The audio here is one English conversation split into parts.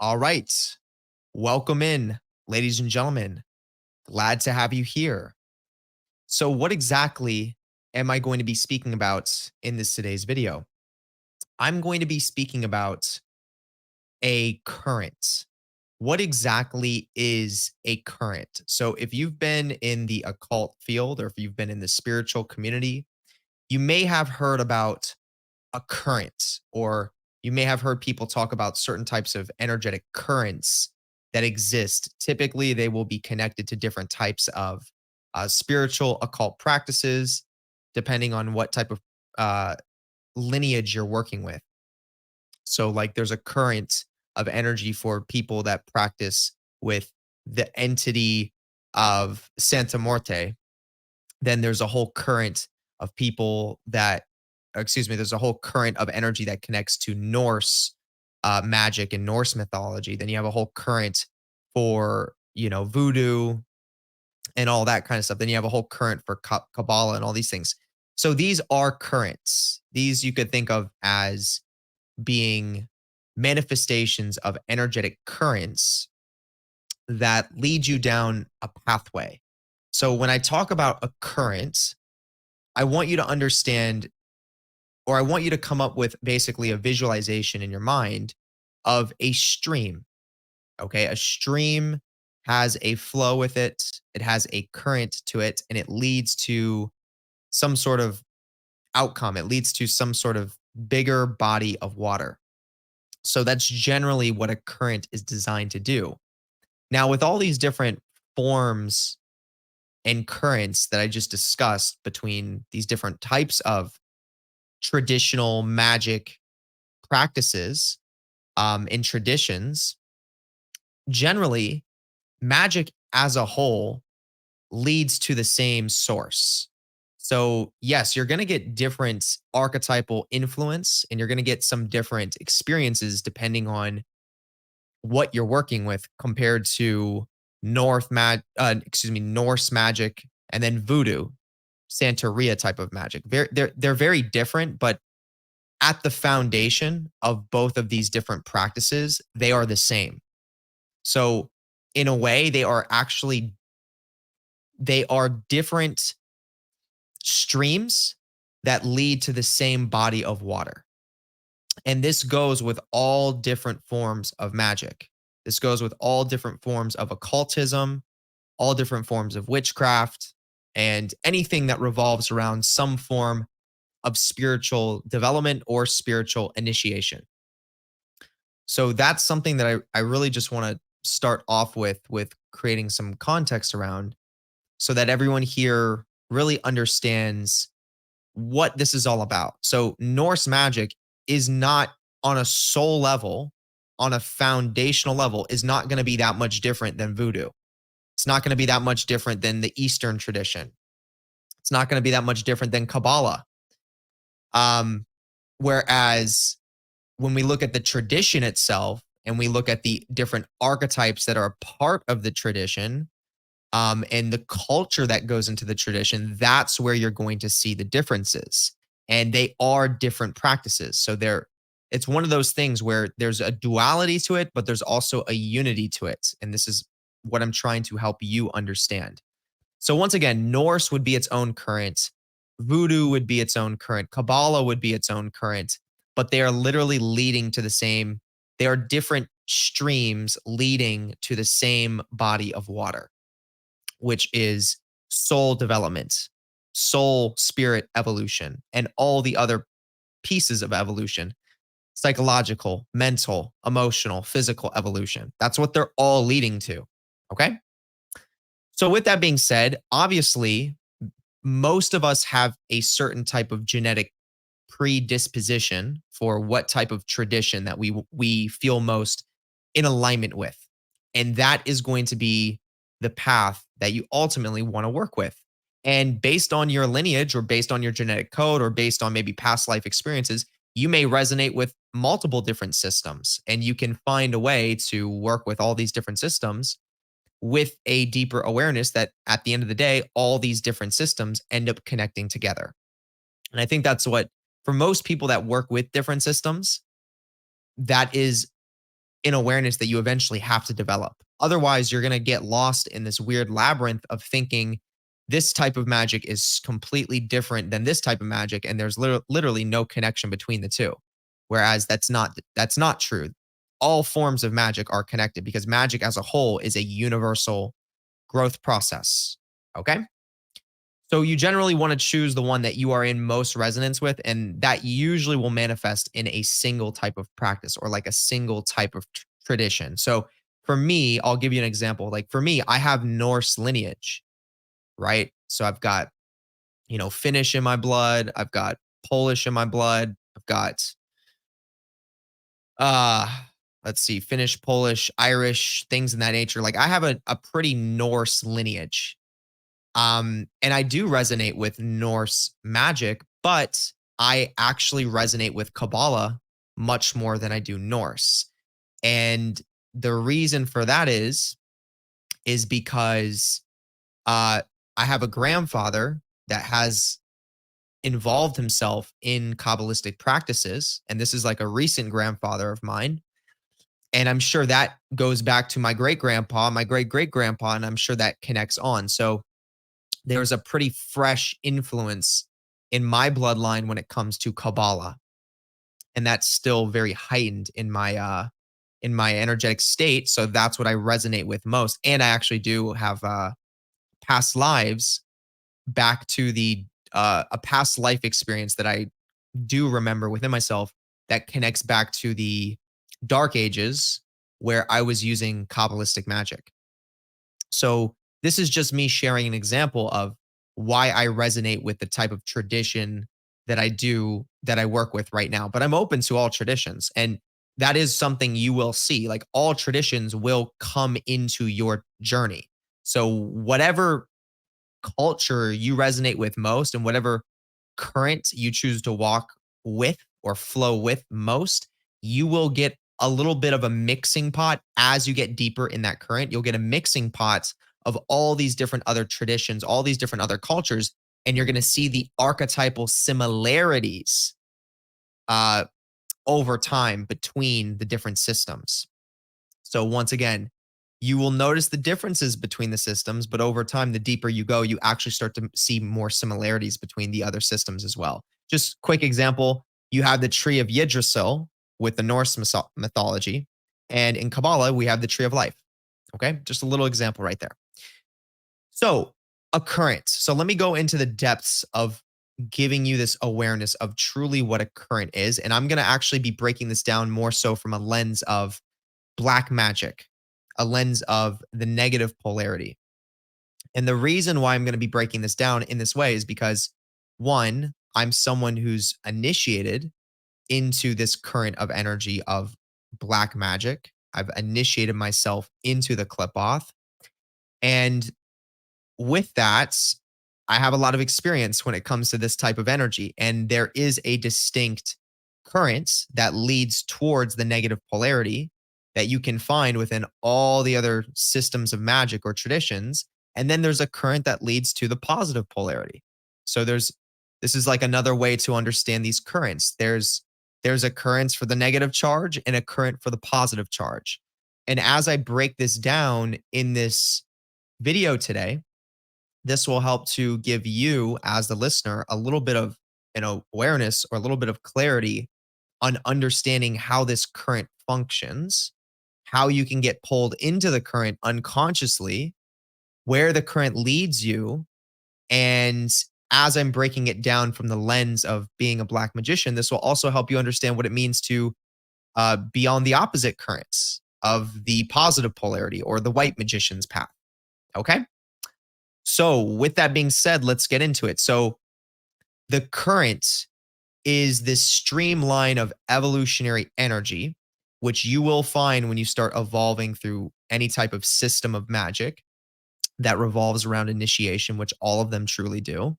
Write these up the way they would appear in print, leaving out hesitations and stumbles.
All right. Welcome in, ladies and gentlemen. Glad to have you here. So, what exactly am I going to be speaking about in this today's video? I'm going to be speaking about a current. What exactly is a current? So, if you've been in the occult field or if you've been in the spiritual community, you may have heard about a current, or you may have heard people talk about certain types of energetic currents that exist. Typically, they will be connected to different types of spiritual occult practices, depending on what type of uh, lineage you're working with. So, like, there's a current of energy for people that practice with the entity of Santa Morte. Then there's a whole current of people that, excuse me, there's a whole current of energy that connects to Norse magic and Norse mythology. Then you have a whole current for, voodoo and all that kind of stuff. Then you have a whole current for Kabbalah and all these things. So these are currents. These you could think of as being manifestations of energetic currents that lead you down a pathway. So when I talk about a current, I want you to understand, or I want you to come up with basically a visualization in your mind of a stream. Okay. A stream has a flow with it, it has a current to it, and it leads to some sort of outcome. It leads to some sort of bigger body of water. So that's generally what a current is designed to do. Now, with all these different forms and currents that I just discussed between these different types of traditional magic practices and traditions, generally, magic as a whole leads to the same source. So, yes, you're going to get different archetypal influence and you're going to get some different experiences depending on what you're working with compared to Norse magic and then voodoo, Santeria type of magic. They're very different, but at the foundation of both of these different practices, they are the same. So in a way, they are different streams that lead to the same body of water. And this goes with all different forms of magic. This goes with all different forms of occultism, all different forms of witchcraft, and anything that revolves around some form of spiritual development or spiritual initiation. So that's something that I really just want to start off with creating some context around so that everyone here really understands what this is all about. So Norse magic is not on a soul level, on a foundational level, is not going to be that much different than voodoo. It's not going to be that much different than the Eastern tradition. It's not going to be that much different than Kabbalah. Whereas when we look at the tradition itself and we look at the different archetypes that are a part of the tradition, and the culture that goes into the tradition, that's where you're going to see the differences. And they are different practices. So it's one of those things where there's a duality to it, but there's also a unity to it. And this is what I'm trying to help you understand. So once again, Norse would be its own current, Voodoo would be its own current, Kabbalah would be its own current, but they are literally leading to the same, they are different streams leading to the same body of water, which is soul development, soul spirit evolution, and all the other pieces of evolution: psychological, mental, emotional, physical evolution. That's what they're all leading to. Okay. So, with that being said, obviously, most of us have a certain type of genetic predisposition for what type of tradition that we feel most in alignment with. And that is going to be the path that you ultimately want to work with. And based on your lineage or based on your genetic code or based on maybe past life experiences, you may resonate with multiple different systems and you can find a way to work with all these different systems with a deeper awareness that at the end of the day, all these different systems end up connecting together. And I think that's what, for most people that work with different systems, that is in awareness that you eventually have to develop. Otherwise, you're going to get lost in this weird labyrinth of thinking this type of magic is completely different than this type of magic, and there's literally no connection between the two. Whereas that's not true. All forms of magic are connected because magic as a whole is a universal growth process. Okay? So you generally want to choose the one that you are in most resonance with, and that usually will manifest in a single type of practice or like a single type of tradition. So for me, I'll give you an example. Like for me, I have Norse lineage, right? So I've got, Finnish in my blood, I've got Polish in my blood, I've got uh let's see, Finnish, Polish, Irish, things in that nature. Like I have a pretty Norse lineage. And I do resonate with Norse magic, but I actually resonate with Kabbalah much more than I do Norse. And the reason for that is because I have a grandfather that has involved himself in Kabbalistic practices. And this is like a recent grandfather of mine. And I'm sure that goes back to my great grandpa, my great great grandpa, and I'm sure that connects on. So there's a pretty fresh influence in my bloodline when it comes to Kabbalah. And that's still very heightened in my energetic state. So that's what I resonate with most. And I actually do have past lives back to the a past life experience that I do remember within myself that connects back to the dark ages where I was using Kabbalistic magic. So this is just me sharing an example of why I resonate with the type of tradition that I do, that I work with right now. But I'm open to all traditions. And that is something you will see. Like all traditions will come into your journey. So whatever culture you resonate with most and whatever current you choose to walk with or flow with most, you will get a little bit of a mixing pot as you get deeper in that current. You'll get a mixing pot of all these different other traditions, all these different other cultures, and you're going to see the archetypal similarities uh, over time between the different systems. So once again, you will notice the differences between the systems, but over time, the deeper you go, you actually start to see more similarities between the other systems as well. Just quick example, you have the tree of Yggdrasil with the Norse mythology, and in Kabbalah, we have the tree of life. Okay, just a little example right there. So, a current. So, let me go into the depths of giving you this awareness of truly what a current is. And I'm going to actually be breaking this down more so from a lens of black magic, a lens of the negative polarity. And the reason why I'm going to be breaking this down in this way is because, one, I'm someone who's initiated into this current of energy of black magic. I've initiated myself into the Qliphoth. And with that, I have a lot of experience when it comes to this type of energy. And there is a distinct current that leads towards the negative polarity that you can find within all the other systems of magic or traditions. And then there's a current that leads to the positive polarity. So this is like another way to understand these currents. There's a current for the negative charge and a current for the positive charge. And as I break this down in this video today, this will help to give you as the listener a little bit of awareness or a little bit of clarity on understanding how this current functions, how you can get pulled into the current unconsciously, where the current leads you. And as I'm breaking it down from the lens of being a black magician, this will also help you understand what it means to be on the opposite currents of the positive polarity or the white magician's path. Okay. So, with that being said, let's get into it. So, the current is this streamline of evolutionary energy, which you will find when you start evolving through any type of system of magic that revolves around initiation, which all of them truly do.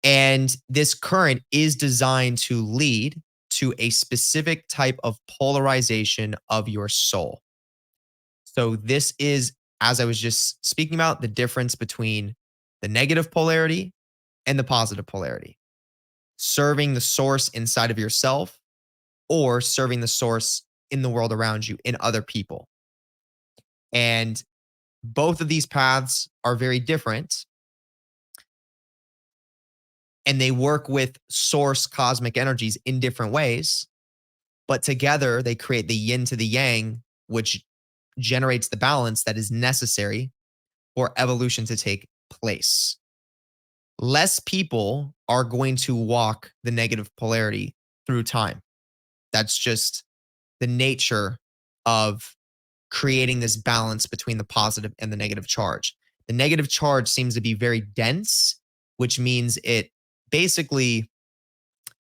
And this current is designed to lead to a specific type of polarization of your soul. So, this is, as I was just speaking about, the difference between the negative polarity and the positive polarity, serving the source inside of yourself or serving the source in the world around you, in other people. And both of these paths are very different, and they work with source cosmic energies in different ways, but together they create the yin to the yang, which generates the balance that is necessary for evolution to take place. Less people are going to walk the negative polarity through time. That's just the nature of creating this balance between the positive and the negative charge. The negative charge seems to be very dense, which means it basically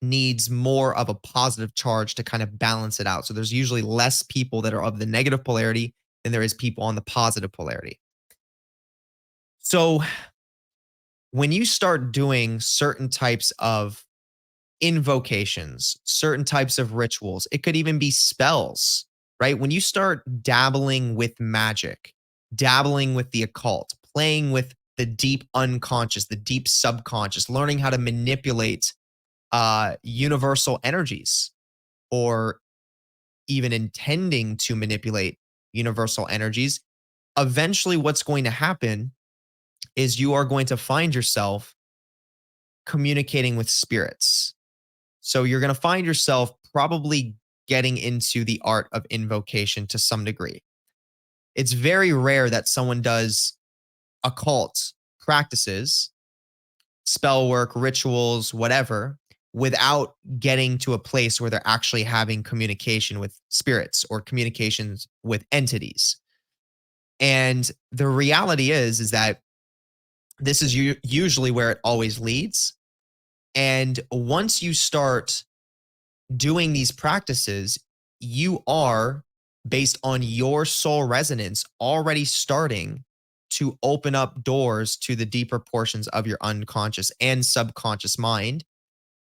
needs more of a positive charge to kind of balance it out. So there's usually less people that are of the negative polarity than there is people on the positive polarity. So when you start doing certain types of invocations, certain types of rituals, it could even be spells, right? When you start dabbling with magic, dabbling with the occult, playing with the deep unconscious, the deep subconscious, learning how to manipulate universal energies, or even intending to manipulate universal energies, eventually what's going to happen is you are going to find yourself communicating with spirits. So you're going to find yourself probably getting into the art of invocation to some degree. It's very rare that someone does occult practices, spell work, rituals, whatever, without getting to a place where they're actually having communication with spirits or communications with entities. And the reality is that this is usually where it always leads. And once you start doing these practices, you are, based on your soul resonance, already starting to open up doors to the deeper portions of your unconscious and subconscious mind.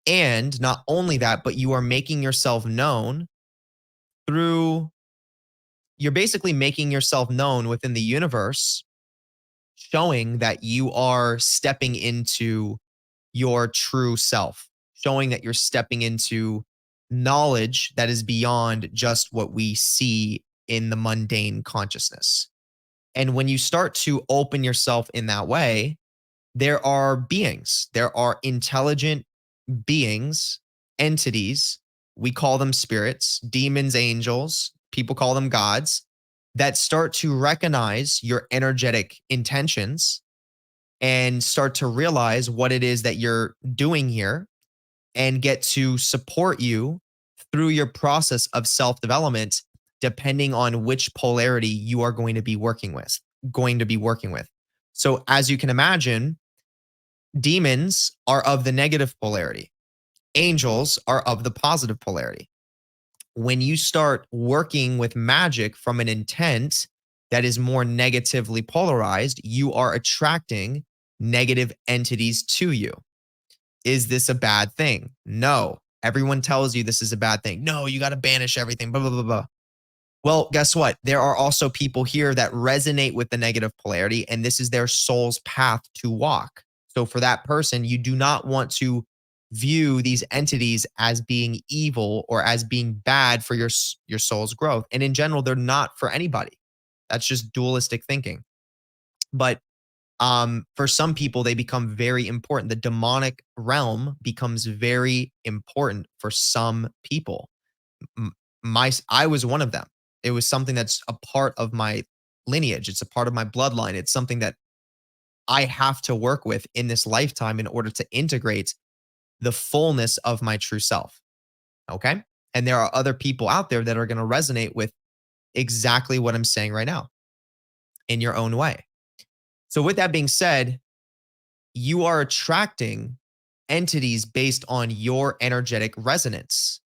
And not only that, but you are making yourself known through, you're basically making yourself known within the universe, showing that you are stepping into your true self, showing that you're stepping into knowledge that is beyond just what we see in the mundane consciousness. And when you start to open yourself in that way, there are beings, there are intelligent beings, entities. We call them spirits, demons, angels, people call them gods, that start to recognize your energetic intentions and start to realize what it is that you're doing here, and get to support you through your process of self-development, depending on which polarity you are going to be working with. So as you can imagine, demons are of the negative polarity. Angels are of the positive polarity. When you start working with magic from an intent that is more negatively polarized, you are attracting negative entities to you. Is this a bad thing? No. Everyone tells you this is a bad thing. No, you got to banish everything, blah, blah, blah, blah. Well, guess what? There are also people here that resonate with the negative polarity, and this is their soul's path to walk. So for that person, you do not want to view these entities as being evil or as being bad for your soul's growth. And in general, they're not for anybody. That's just dualistic thinking. But for some people, they become very important. The demonic realm becomes very important for some people. I was one of them. It was something that's a part of my lineage. It's a part of my bloodline. It's something that I have to work with in this lifetime in order to integrate the fullness of my true self. Okay. And there are other people out there that are going to resonate with exactly what I'm saying right now in your own way. So, with that being said, you are attracting entities based on your energetic resonance.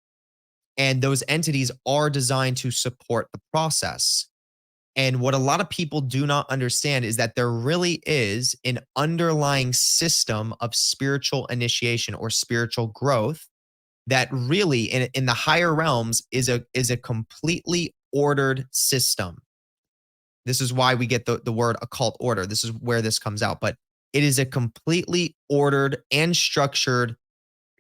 And those entities are designed to support the process. And what a lot of people do not understand is that there really is an underlying system of spiritual initiation or spiritual growth that really in the higher realms is a completely ordered system. This is why we get the word occult order. This is where this comes out. But it is a completely ordered and structured,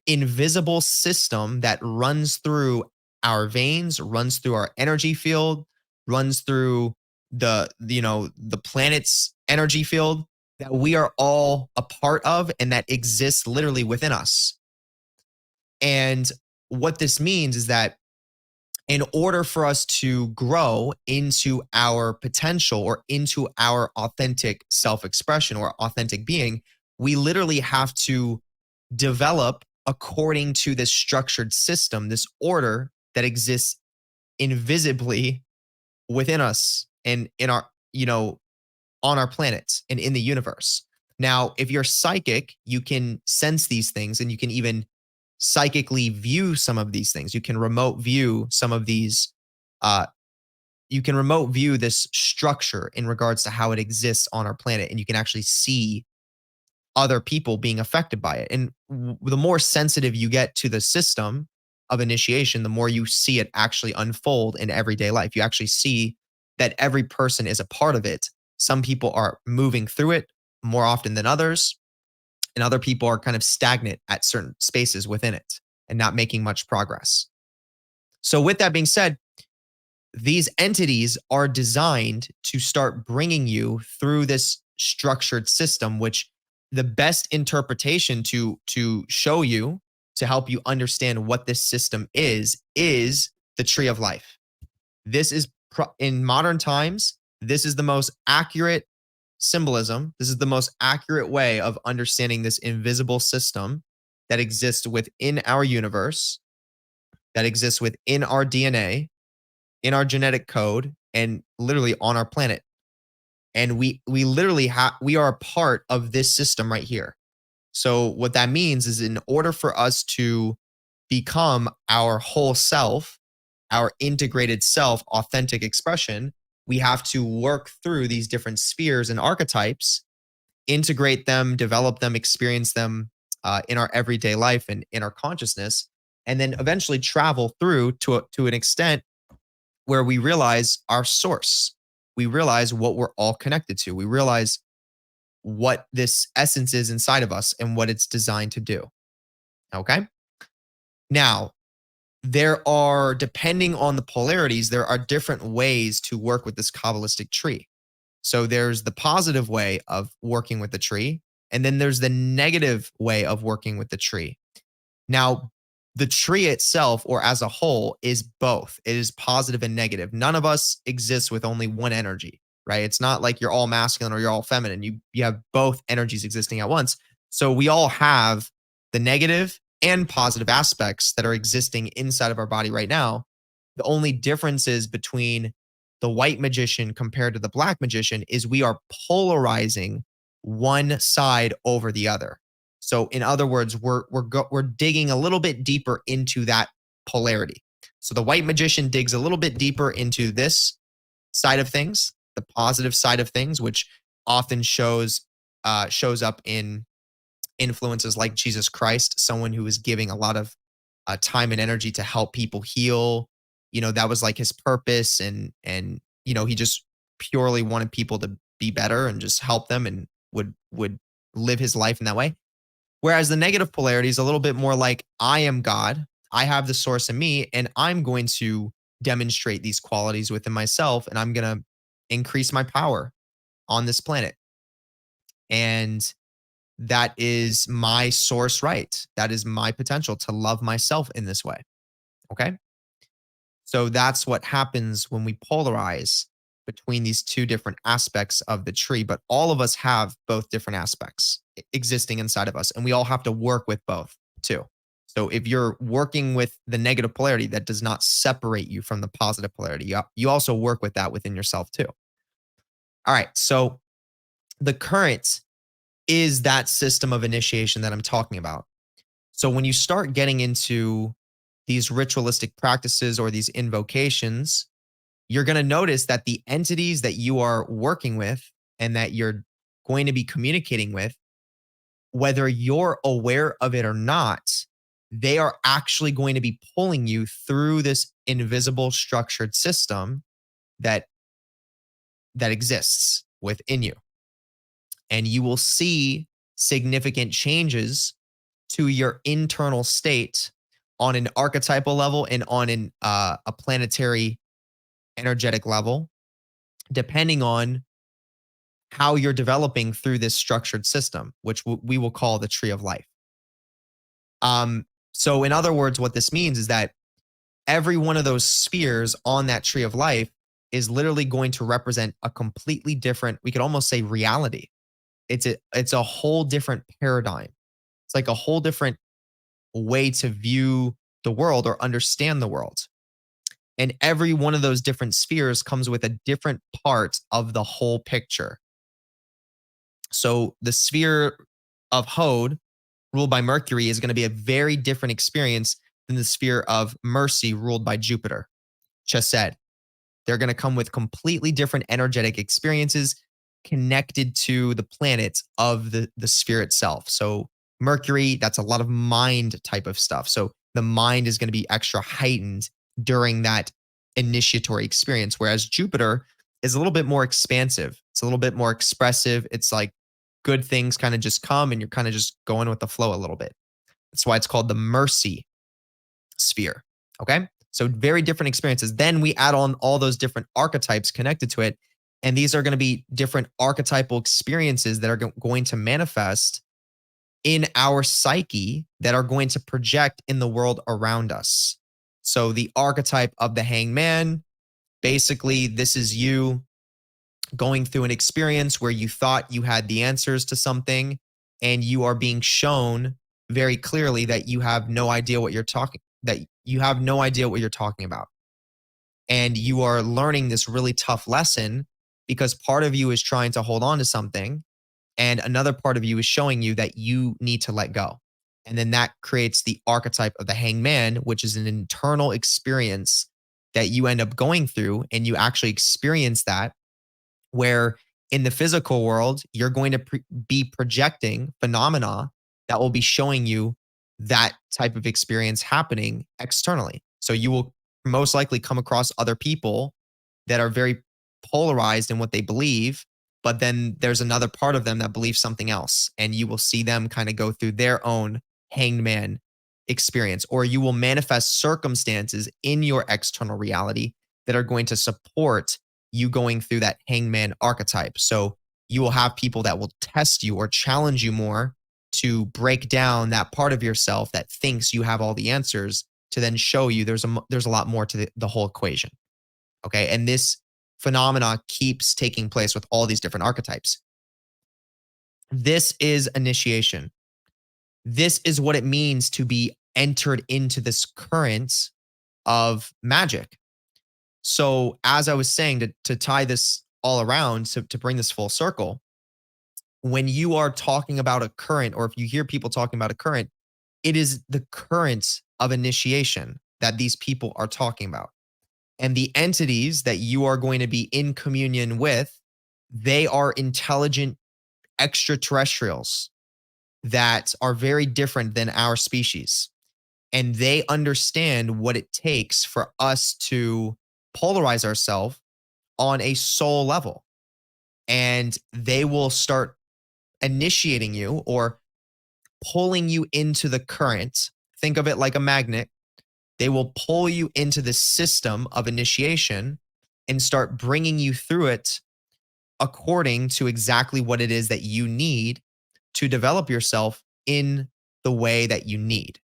invisible system that runs through our veins, runs through our energy field, runs through the planet's energy field that we are all a part of and that exists literally within us. And what this means is that in order for us to grow into our potential or into our authentic self expression or authentic being, we literally have to develop according to this structured system, this order that exists invisibly within us and in our, on our planet and in the universe. Now, if you're psychic, you can sense these things and you can even psychically view some of these things. You can remote view some of these, you can remote view this structure in regards to how it exists on our planet. And you can actually see other people being affected by it. And the more sensitive you get to the system of initiation, the more you see it actually unfold in everyday life. You actually see that every person is a part of it. Some people are moving through it more often than others, and other people are kind of stagnant at certain spaces within it and not making much progress. So, with that being said, these entities are designed to start bringing you through this structured system, which the best interpretation to show you, to help you understand what this system is the tree of life. This is in modern times, this is the most accurate symbolism. This is the most accurate way of understanding this invisible system that exists within our universe, that exists within our DNA, in our genetic code, and literally on our planet. And we literally we are a part of this system right here. So what that means is, in order for us to become our whole self, our integrated self, authentic expression, we have to work through these different spheres and archetypes, integrate them, develop them, experience them in our everyday life and in our consciousness, and then eventually travel through to an extent where we realize our source. We realize what we're all connected to. We realize what this essence is inside of us and what it's designed to do. Okay? Now, there are, depending on the polarities, there are different ways to work with this Kabbalistic tree. So there's the positive way of working with the tree, and then there's the negative way of working with the tree. Now, the tree itself, or as a whole, is both. It is positive and negative. None of us exists with only one energy, right? It's not like you're all masculine or you're all feminine. You have both energies existing at once. So we all have the negative and positive aspects that are existing inside of our body right now. The only differences between the white magician compared to the black magician is we are polarizing one side over the other. So in other words, we're digging a little bit deeper into that polarity. So the white magician digs a little bit deeper into this side of things, the positive side of things, which often shows up in influences like Jesus Christ, someone who is giving a lot of time and energy to help people heal. That was like his purpose, and he just purely wanted people to be better and just help them, and would live his life in that way. Whereas the negative polarity is a little bit more like, I am God, I have the source in me, and I'm going to demonstrate these qualities within myself, and I'm going to increase my power on this planet. And that is my source right. That is my potential to love myself in this way. Okay. So that's what happens when we polarize between these two different aspects of the tree. But all of us have both different aspects existing inside of us, and we all have to work with both too. So if you're working with the negative polarity, that does not separate you from the positive polarity. You also work with that within yourself too. All right. So the current is that system of initiation that I'm talking about. So when you start getting into these ritualistic practices or these invocations, you're going to notice that the entities that you are working with and that you're going to be communicating with, whether you're aware of it or not, they are actually going to be pulling you through this invisible structured system that exists within you. And you will see significant changes to your internal state on an archetypal level and on a planetary energetic level, depending on how you're developing through this structured system, which we will call the tree of life. So in other words, what this means is that every one of those spheres on that tree of life is literally going to represent a completely different, we could almost say, reality. It's a whole different paradigm. It's like a whole different way to view the world or understand the world. And every one of those different spheres comes with a different part of the whole picture. So the sphere of Hod, ruled by Mercury, is going to be a very different experience than the sphere of Mercy, ruled by Jupiter. Chesed. They're going to come with completely different energetic experiences connected to the planets of the sphere itself. So Mercury, that's a lot of mind type of stuff. So the mind is going to be extra heightened during that initiatory experience, whereas Jupiter is a little bit more expansive. It's a little bit more expressive. It's like good things kind of just come and you're kind of just going with the flow a little bit. That's why it's called the Mercy sphere. Okay. So very different experiences. Then we add on all those different archetypes connected to it. And these are going to be different archetypal experiences that are going to manifest in our psyche that are going to project in the world around us. So the archetype of the hangman, basically, this is you going through an experience where you thought you had the answers to something and you are being shown very clearly that you have no idea what you're talking about. And you are learning this really tough lesson because part of you is trying to hold on to something and another part of you is showing you that you need to let go. And then that creates the archetype of the hangman, which is an internal experience that you end up going through, and you actually experience that, where in the physical world, you're going to be projecting phenomena that will be showing you that type of experience happening externally. So you will most likely come across other people that are very polarized in what they believe, but then there's another part of them that believes something else. And you will see them kind of go through their own hangman experience, or you will manifest circumstances in your external reality that are going to support you going through that hangman archetype. So you will have people that will test you or challenge you more to break down that part of yourself that thinks you have all the answers, to then show you there's a lot more to the whole equation. Okay. And this phenomena keeps taking place with all these different archetypes. This is initiation. This is what it means to be entered into this current of magic. So as I was saying, to tie this all around, to bring this full circle, when you are talking about a current, or if you hear people talking about a current, it is the current of initiation that these people are talking about. And the entities that you are going to be in communion with, they are intelligent extraterrestrials that are very different than our species. And they understand what it takes for us to polarize ourselves on a soul level. And they will start initiating you or pulling you into the current. Think of it like a magnet. They will pull you into the system of initiation and start bringing you through it according to exactly what it is that you need to develop yourself in the way that you need.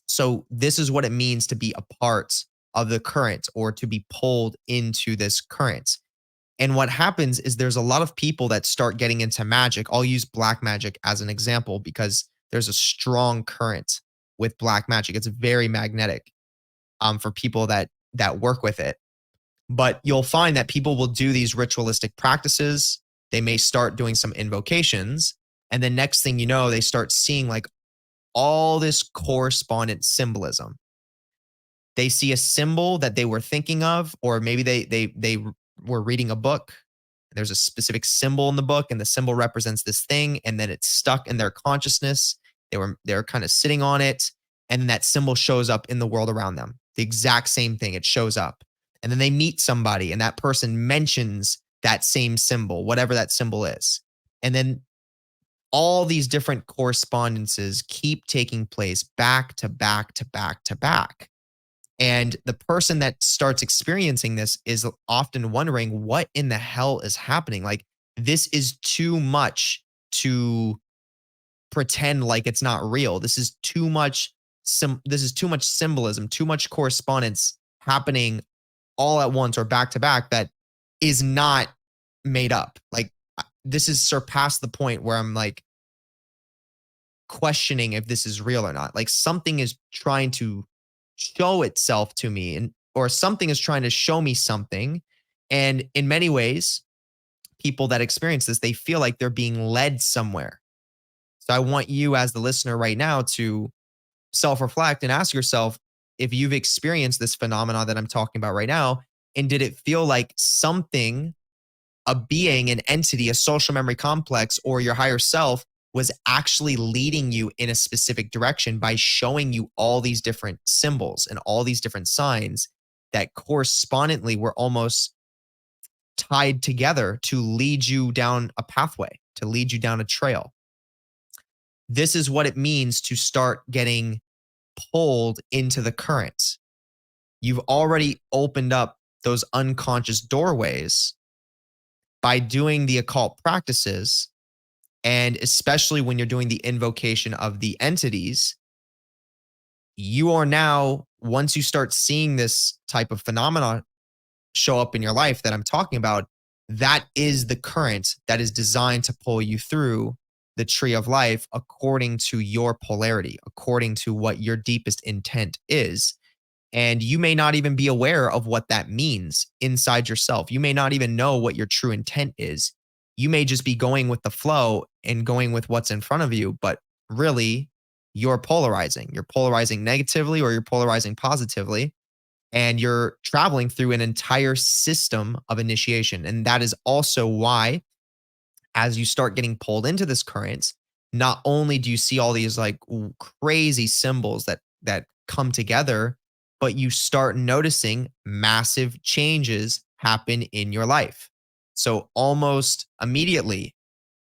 So this is what it means to be a part of the current, or to be pulled into this current. And what happens is there's a lot of people that start getting into magic. I'll use black magic as an example because there's a strong current with black magic. It's very magnetic for people that work with it. But you'll find that people will do these ritualistic practices. They may start doing some invocations, and then next thing you know, they start seeing like all this correspondent symbolism. They see a symbol that they were thinking of, or maybe they were reading a book. There's a specific symbol in the book, and the symbol represents this thing, and then it's stuck in their consciousness. They're kind of sitting on it, and then that symbol shows up in the world around them. The exact same thing, it shows up. And then they meet somebody, and that person mentions that same symbol, whatever that symbol is. And then all these different correspondences keep taking place back to back to back to back. And the person that starts experiencing this is often wondering, what in the hell is happening? Like, this is too much to pretend like it's not real. This is too much this is too much symbolism, too much correspondence happening all at once or back to back that is not made up. Like, this has surpassed the point where I'm like questioning if this is real or not. Like, something is trying to show itself to me, and or something is trying to show me something. And in many ways, people that experience this, they feel like they're being led somewhere. So I want you as the listener right now to self-reflect and ask yourself if you've experienced this phenomenon that I'm talking about right now. And did it feel like something, a being, an entity, a social memory complex, or your higher self was actually leading you in a specific direction by showing you all these different symbols and all these different signs that correspondently were almost tied together to lead you down a pathway, to lead you down a trail? This is what it means to start getting pulled into the current. You've already opened up those unconscious doorways by doing the occult practices. And especially when you're doing the invocation of the entities, you are now, once you start seeing this type of phenomena show up in your life that I'm talking about, that is the current that is designed to pull you through the tree of life according to your polarity, according to what your deepest intent is. And you may not even be aware of what that means inside yourself. You may not even know what your true intent is. You may just be going with the flow and going with what's in front of you, but really, you're polarizing. You're polarizing negatively or you're polarizing positively, and you're traveling through an entire system of initiation. And that is also why, as you start getting pulled into this current, not only do you see all these like crazy symbols that come together, but you start noticing massive changes happen in your life. So almost immediately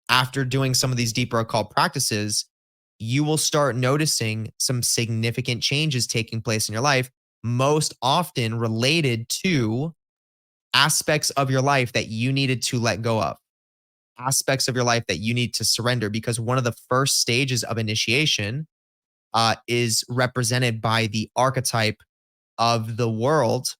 after doing some of these deeper occult practices, you will start noticing some significant changes taking place in your life, most often related to aspects of your life that you needed to let go of, aspects of your life that you need to surrender. Because one of the first stages of initiation is represented by the archetype of the world.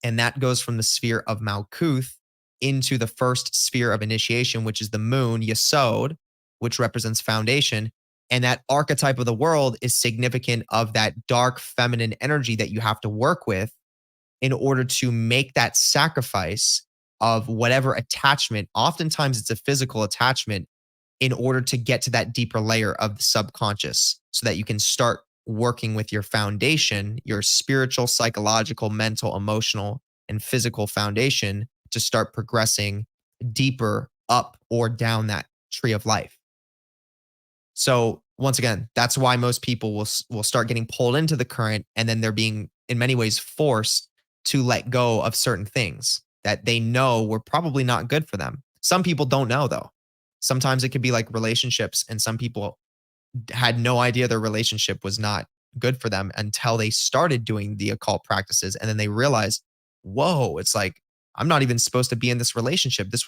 And that goes from the sphere of Malkuth into the first sphere of initiation, which is the moon, Yesod, which represents foundation. And that archetype of the world is significant of that dark feminine energy that you have to work with in order to make that sacrifice of whatever attachment. Oftentimes it's a physical attachment, in order to get to that deeper layer of the subconscious so that you can start working with your foundation, your spiritual, psychological, mental, emotional, and physical foundation to start progressing deeper up or down that tree of life. So once again, that's why most people will start getting pulled into the current, and then they're being in many ways forced to let go of certain things that they know were probably not good for them. Some people don't know though. Sometimes it could be like relationships, and some people had no idea their relationship was not good for them until they started doing the occult practices. And then they realized, whoa, it's like, I'm not even supposed to be in this relationship. This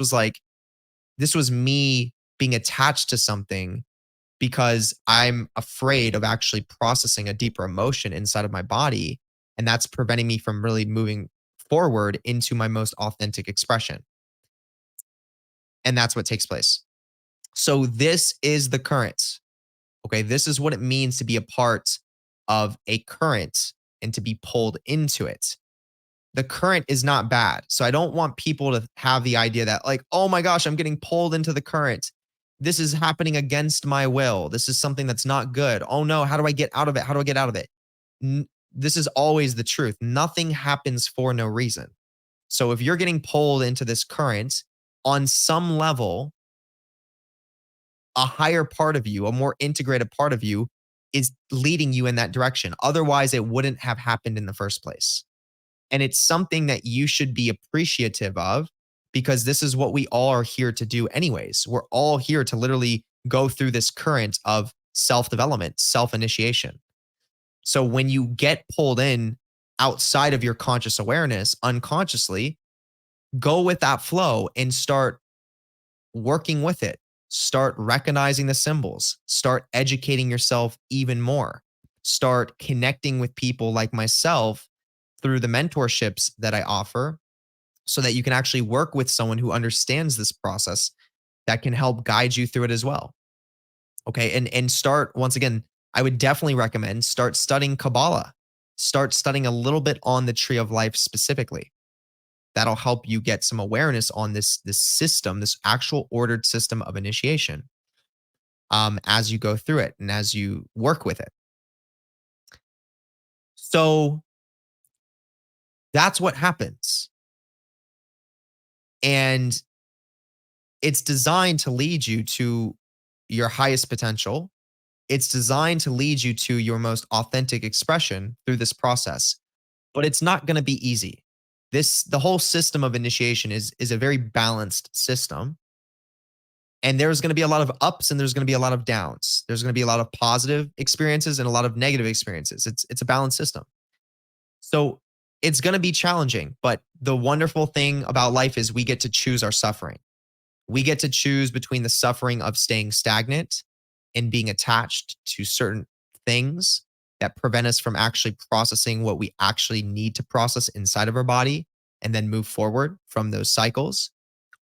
was me being attached to something because I'm afraid of actually processing a deeper emotion inside of my body. And that's preventing me from really moving forward into my most authentic expression. And that's what takes place. So this is the current. Okay, this is what it means to be a part of a current and to be pulled into it. The current is not bad. So I don't want people to have the idea that, like, oh my gosh, I'm getting pulled into the current. This is happening against my will. This is something that's not good. Oh no, how do I get out of it? How do I get out of it? This is always the truth. Nothing happens for no reason. So if you're getting pulled into this current, on some level, a higher part of you, a more integrated part of you, is leading you in that direction. Otherwise, it wouldn't have happened in the first place. And it's something that you should be appreciative of, because this is what we all are here to do anyways. We're all here to literally go through this current of self-development, self-initiation. So when you get pulled in outside of your conscious awareness, unconsciously, go with that flow and start working with it. Start recognizing the symbols. Start educating yourself even more. Start connecting with people like myself through the mentorships that I offer so that you can actually work with someone who understands this process that can help guide you through it as well. Okay. And start once again, I would definitely recommend start studying Kabbalah. Start studying a little bit on the tree of life specifically. That'll help you get some awareness on this system, this actual ordered system of initiation, as you go through it and as you work with it. So that's what happens. And it's designed to lead you to your highest potential. It's designed to lead you to your most authentic expression through this process, but it's not going to be easy. The whole system of initiation is a very balanced system. And there's going to be a lot of ups and there's going to be a lot of downs. There's going to be a lot of positive experiences and a lot of negative experiences. It's a balanced system. So it's going to be challenging, but the wonderful thing about life is we get to choose our suffering. We get to choose between the suffering of staying stagnant and being attached to certain things that prevent us from actually processing what we actually need to process inside of our body and then move forward from those cycles.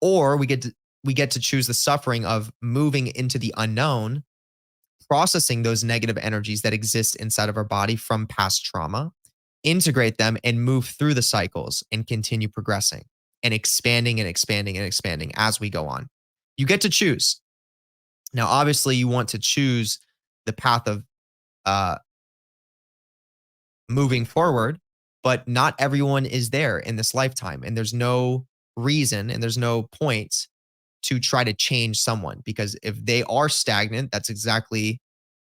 Or we get to choose the suffering of moving into the unknown, processing those negative energies that exist inside of our body from past trauma, integrate them and move through the cycles and continue progressing and expanding and expanding and expanding as we go on. You get to choose. Now, obviously, you want to choose the path of moving forward, but not everyone is there in this lifetime. And there's no reason and there's no point to try to change someone, because if they are stagnant, that's exactly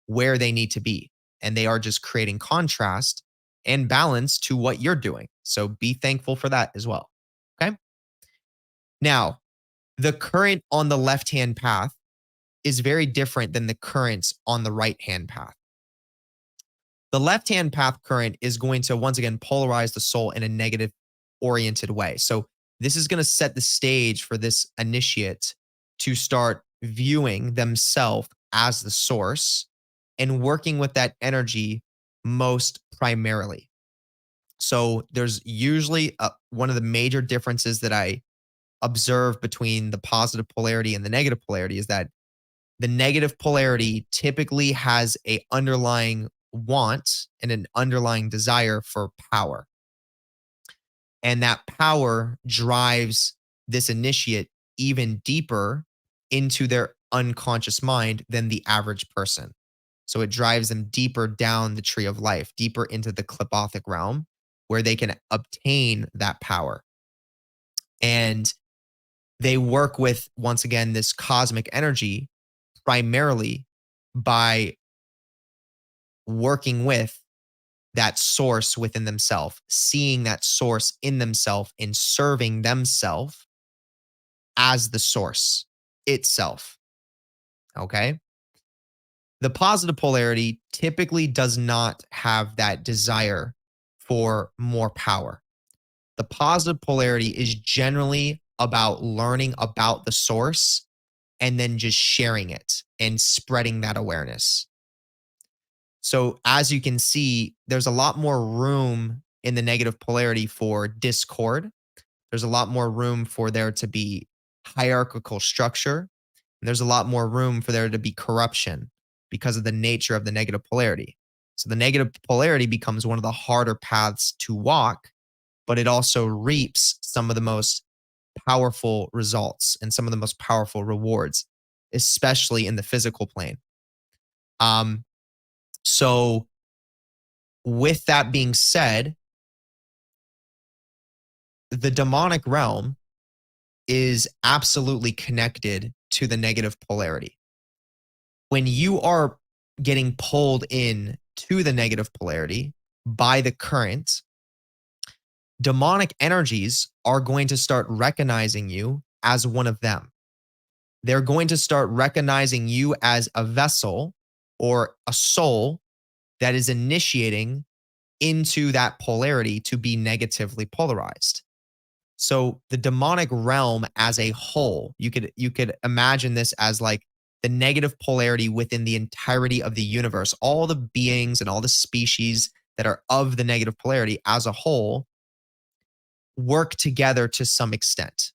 where they need to be. And they are just creating contrast and balance to what you're doing. So be thankful for that as well. Okay. Now, the current on the left hand path is very different than the currents on the right hand path. The left hand path current is going to once again polarize the soul in a negative oriented way. So this is going to set the stage for this initiate to start viewing themselves as the source and working with that energy most primarily. So there's usually one of the major differences that I observe between the positive polarity and the negative polarity is that the negative polarity typically has a underlying want and an underlying desire for power. And that power drives this initiate even deeper into their unconscious mind than the average person. So it drives them deeper down the tree of life, deeper into the Kabbalistic realm where they can obtain that power. And they work with, once again, this cosmic energy primarily by working with that source within themselves, seeing that source in themselves and serving themselves as the source itself. Okay. The positive polarity typically does not have that desire for more power. The positive polarity is generally about learning about the source and then just sharing it and spreading that awareness. So as you can see, there's a lot more room in the negative polarity for discord. There's a lot more room for there to be hierarchical structure. And there's a lot more room for there to be corruption because of the nature of the negative polarity. So the negative polarity becomes one of the harder paths to walk, but it also reaps some of the most powerful results and some of the most powerful rewards, especially in the physical plane. So with that being said, the demonic realm is absolutely connected to the negative polarity. When you are getting pulled in to the negative polarity by the current, demonic energies are going to start recognizing you as one of them. They're going to start recognizing you as a vessel or a soul that is initiating into that polarity to be negatively polarized. So the demonic realm as a whole, you could imagine this as like the negative polarity within the entirety of the universe. All the beings and all the species that are of the negative polarity as a whole work together to some extent.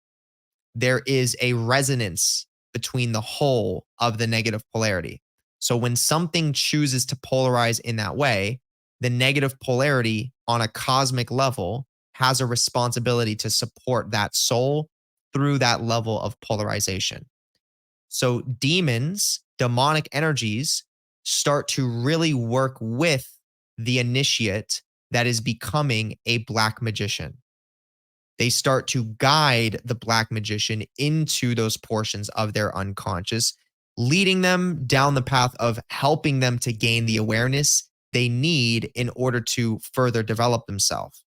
There is a resonance between the whole of the negative polarity. So when something chooses to polarize in that way, the negative polarity on a cosmic level has a responsibility to support that soul through that level of polarization. So demons, demonic energies start to really work with the initiate that is becoming a black magician. They start to guide the black magician into those portions of their unconscious, leading them down the path of helping them to gain the awareness they need in order to further develop themselves.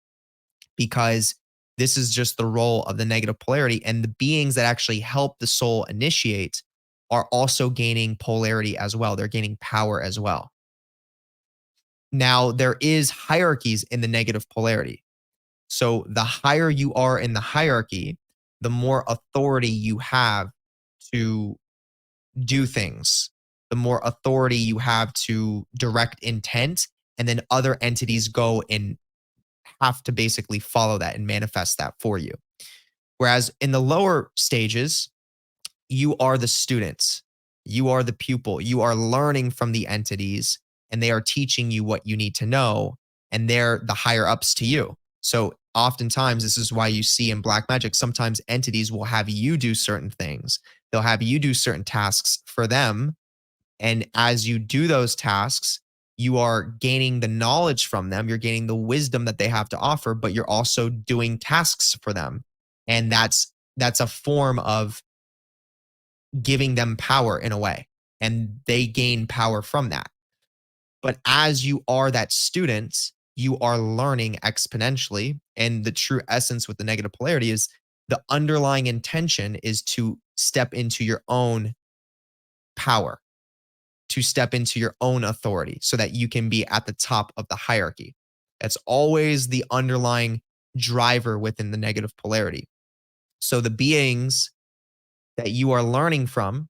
Because this is just the role of the negative polarity. And the beings that actually help the soul initiate are also gaining polarity as well. They're gaining power as well. Now, there is hierarchies in the negative polarity. So the higher you are in the hierarchy, the more authority you have to do things, the more authority you have to direct intent, and then other entities go and have to basically follow that and manifest that for you. Whereas in the lower stages, you are the students, you are the pupil, you are learning from the entities, and they are teaching you what you need to know, and they're the higher ups to you. So oftentimes, this is why you see in black magic, sometimes entities will have you do certain things. They'll have you do certain tasks for them. And as you do those tasks, you are gaining the knowledge from them. You're gaining the wisdom that they have to offer, but you're also doing tasks for them. And that's a form of giving them power in a way. And they gain power from that. But as you are that student, you are learning exponentially. And the true essence with the negative polarity is the underlying intention is to step into your own power, to step into your own authority so that you can be at the top of the hierarchy. That's always the underlying driver within the negative polarity. So the beings that you are learning from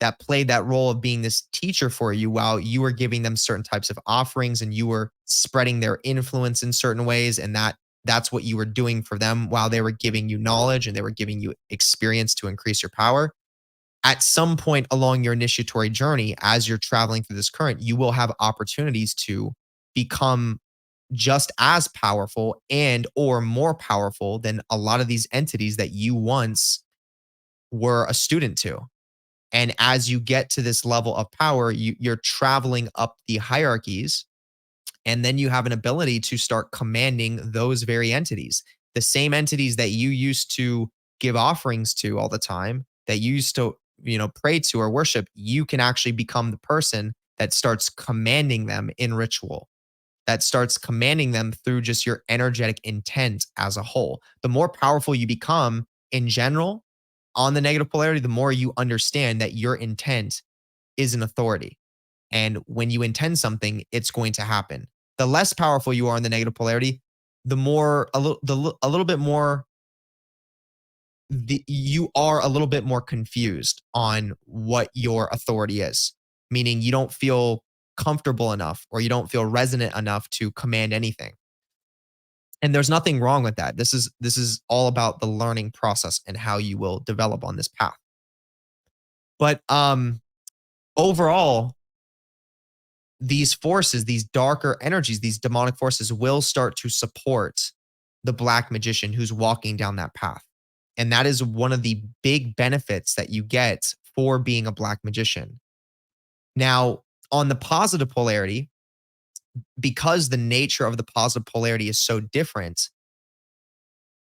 that played that role of being this teacher for you while you were giving them certain types of offerings and you were spreading their influence in certain ways, and that's what you were doing for them while they were giving you knowledge and they were giving you experience to increase your power. At some point along your initiatory journey, as you're traveling through this current, you will have opportunities to become just as powerful and or more powerful than a lot of these entities that you once were a student to. And as you get to this level of power, you're traveling up the hierarchies. And then you have an ability to start commanding those very entities. The same entities that you used to give offerings to all the time, that you used to, pray to or worship, you can actually become the person that starts commanding them in ritual, that starts commanding them through just your energetic intent as a whole. The more powerful you become in general on the negative polarity, the more you understand that your intent is an authority. And when you intend something, it's going to happen. The less powerful you are in the negative polarity, the more a little bit more you are a little bit more confused on what your authority is. Meaning you don't feel comfortable enough or you don't feel resonant enough to command anything. And there's nothing wrong with that. This is all about the learning process and how you will develop on this path. But overall, these forces, these darker energies, these demonic forces will start to support the black magician who's walking down that path. And that is one of the big benefits that you get for being a black magician. Now, on the positive polarity, because the nature of the positive polarity is so different,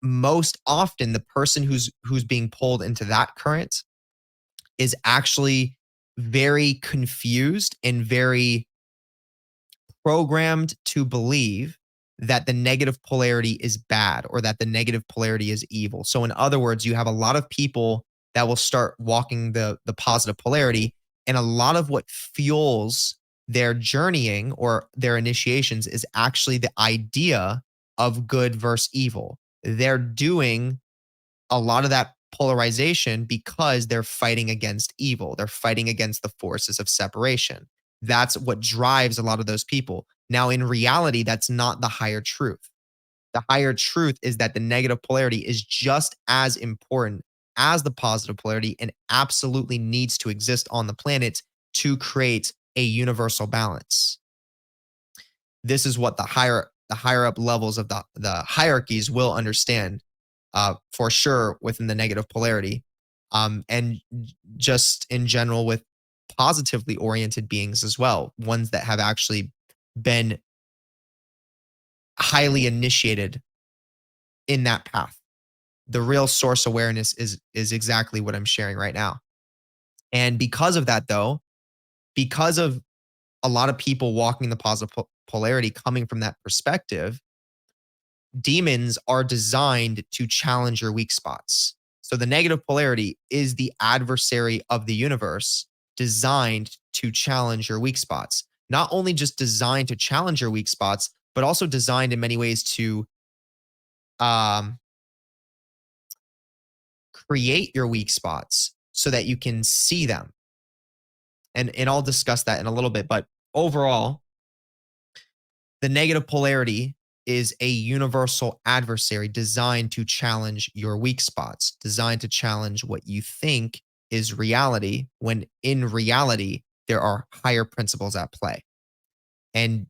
most often the person who's being pulled into that current is actually very confused and very programmed to believe that the negative polarity is bad or that the negative polarity is evil. So, in other words, you have a lot of people that will start walking the positive polarity. And a lot of what fuels their journeying or their initiations is actually the idea of good versus evil. They're doing a lot of that polarization because they're fighting against evil. They're fighting against the forces of separation. That's what drives a lot of those people. Now, in reality, that's not the higher truth. The higher truth is that the negative polarity is just as important as the positive polarity and absolutely needs to exist on the planet to create a universal balance. This is what the higher up levels of the hierarchies will understand, for sure, within the negative polarity, and just in general with positively oriented beings as well, ones that have actually been highly initiated in that path. The real source awareness is exactly what I'm sharing right now. And because of that, though, because of a lot of people walking the positive polarity coming from that perspective, demons are designed to challenge your weak spots. So the negative polarity is the adversary of the universe designed to challenge your weak spots. Not only just designed to challenge your weak spots, but also designed in many ways to um, create your weak spots so that you can see them. And I'll discuss that in a little bit. But overall, the negative polarity is a universal adversary designed to challenge your weak spots, designed to challenge what you think is reality, when in reality, there are higher principles at play. And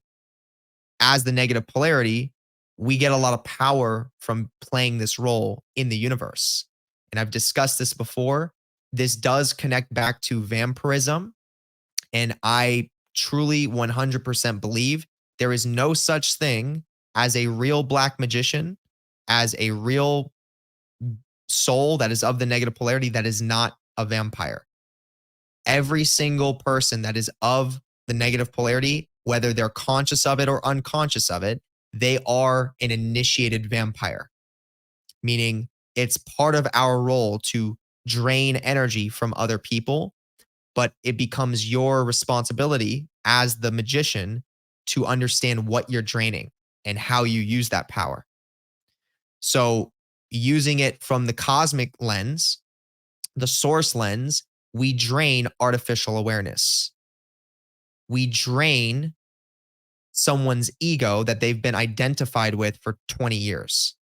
as the negative polarity, we get a lot of power from playing this role in the universe. And I've discussed this before. This does connect back to vampirism. And I truly 100% believe there is no such thing as a real black magician, as a real soul that is of the negative polarity that is not a vampire. Every single person that is of the negative polarity, whether they're conscious of it or unconscious of it, they are an initiated vampire, meaning it's part of our role to drain energy from other people, but it becomes your responsibility as the magician to understand what you're draining and how you use that power. So, using it from the cosmic lens, the source lens, we drain artificial awareness. We drain someone's ego that they've been identified with for 20 years.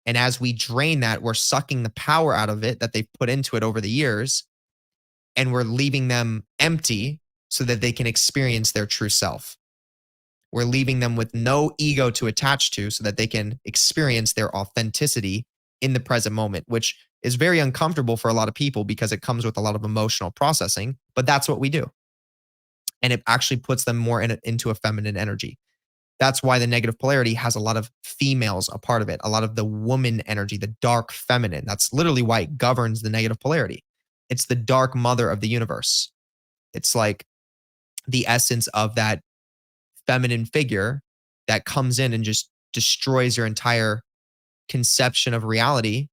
And as we drain that, we're sucking the power out of it that they've put into it over the years, and we're leaving them empty so that they can experience their true self. We're leaving them with no ego to attach to so that they can experience their authenticity in the present moment, which is very uncomfortable for a lot of people because it comes with a lot of emotional processing, but that's what we do. And it actually puts them more into a feminine energy. That's why the negative polarity has a lot of females a part of it, a lot of the woman energy, the dark feminine. That's literally why it governs the negative polarity. It's the dark mother of the universe. It's like the essence of that feminine figure that comes in and just destroys your entire conception of reality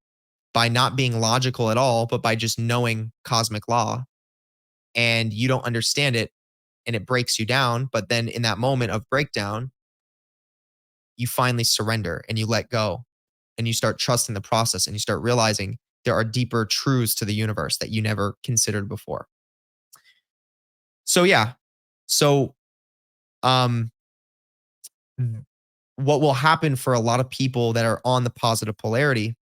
by not being logical at all, but by just knowing cosmic law. And you don't understand it and it breaks you down. But then in that moment of breakdown, you finally surrender and you let go and you start trusting the process and you start realizing there are deeper truths to the universe that you never considered before. So, yeah. So, um, what will happen for a lot of people that are on the positive polarity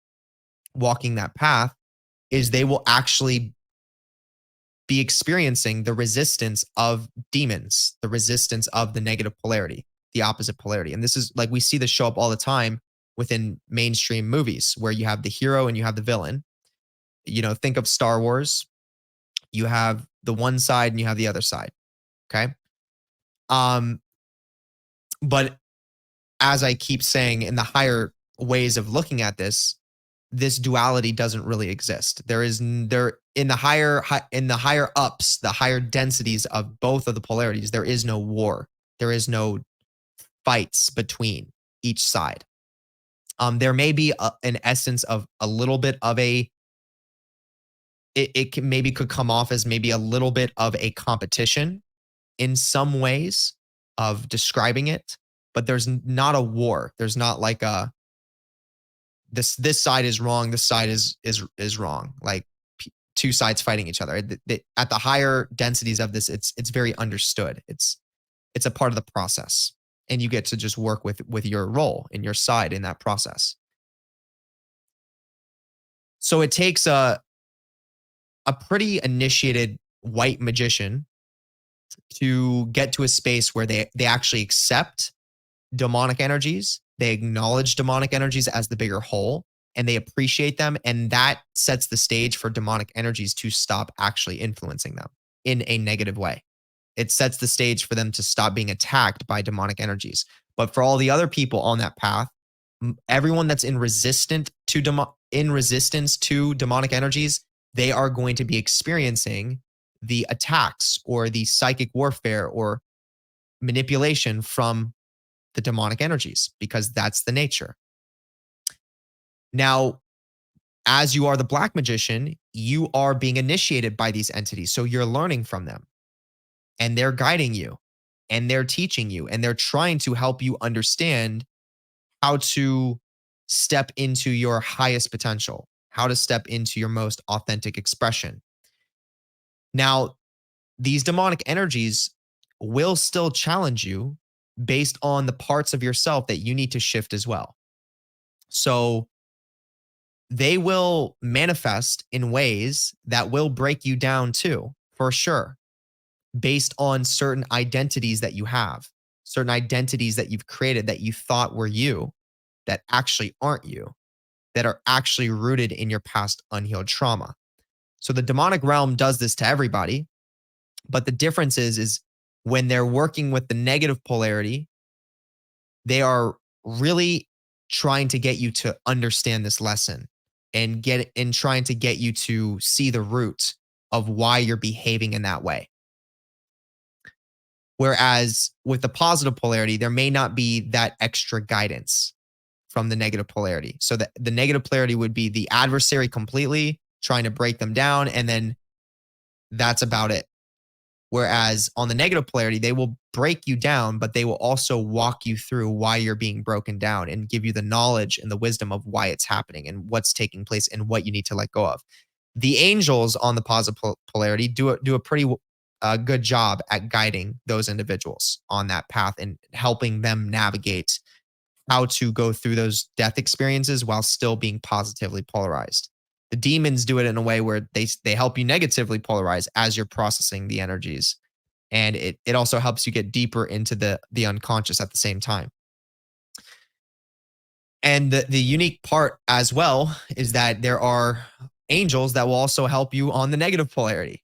walking that path is they will actually be experiencing the resistance of demons, the resistance of the negative polarity, the opposite polarity. And this is like we see this show up all the time within mainstream movies where you have the hero and you have the villain. You know, think of Star Wars. You have the one side and you have the other side. Okay. Um, but as I keep saying, in the higher ways of looking at this duality doesn't really exist. There is there in the higher ups, the higher densities of both of the polarities, there is no war. There is no fights between each side. There may be an essence of a little bit of a it can maybe could come off as maybe a little bit of a competition in some ways of describing it, but there's not a war. There's not like a this side is wrong, this side is wrong. Like two sides fighting each other. At the higher densities of this, it's very understood. It's a part of the process, and you get to just work with your role and your side in that process. So it takes a pretty initiated white magician to get to a space where they actually accept demonic energies, they acknowledge demonic energies as the bigger whole, and they appreciate them, and that sets the stage for demonic energies to stop actually influencing them in a negative way. It sets the stage for them to stop being attacked by demonic energies. But for all the other people on that path, everyone that's in resistance to demonic energies, they are going to be experiencing the attacks or the psychic warfare or manipulation from the demonic energies, because that's the nature. Now, as you are the black magician, you are being initiated by these entities. So you're learning from them, and they're guiding you, and they're teaching you, and they're trying to help you understand how to step into your highest potential, how to step into your most authentic expression. Now, these demonic energies will still challenge you based on the parts of yourself that you need to shift as well. So they will manifest in ways that will break you down too, for sure, based on certain identities that you have, certain identities that you've created that you thought were you, that actually aren't you, that are actually rooted in your past unhealed trauma. So the demonic realm does this to everybody, but the difference is when they're working with the negative polarity, they are really trying to get you to understand this lesson and trying to get you to see the root of why you're behaving in that way. Whereas with the positive polarity, there may not be that extra guidance from the negative polarity. So the negative polarity would be the adversary completely trying to break them down, and then that's about it. Whereas on the negative polarity, they will break you down, but they will also walk you through why you're being broken down and give you the knowledge and the wisdom of why it's happening and what's taking place and what you need to let go of. The angels on the positive polarity do a pretty good job at guiding those individuals on that path and helping them navigate how to go through those death experiences while still being positively polarized. The demons do it in a way where they help you negatively polarize as you're processing the energies. And it also helps you get deeper into the unconscious at the same time. And the unique part as well is that there are angels that will also help you on the negative polarity.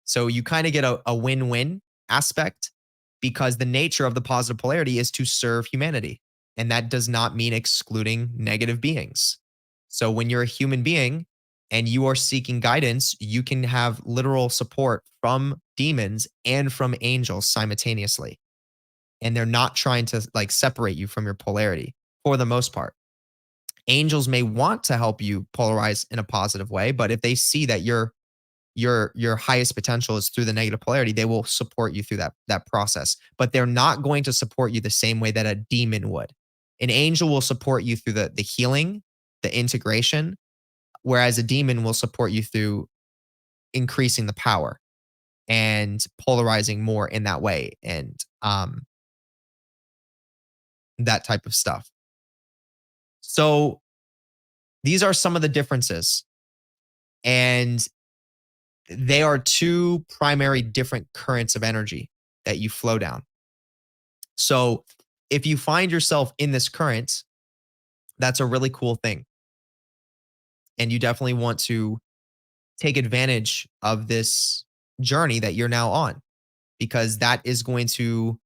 So you kind of get a win-win aspect, because the nature of the positive polarity is to serve humanity. And that does not mean excluding negative beings. So when you're a human being and you are seeking guidance, you can have literal support from demons and from angels simultaneously. And they're not trying to like separate you from your polarity for the most part. Angels may want to help you polarize in a positive way, but if they see that your highest potential is through the negative polarity, they will support you through that process. But they're not going to support you the same way that a demon would. An angel will support you through the healing, the integration, whereas a demon will support you through increasing the power and polarizing more in that way, and that type of stuff. So these are some of the differences, and they are two primary different currents of energy that you flow down. So if you find yourself in this current, that's a really cool thing. And you definitely want to take advantage of this journey that you're now on, because that is going to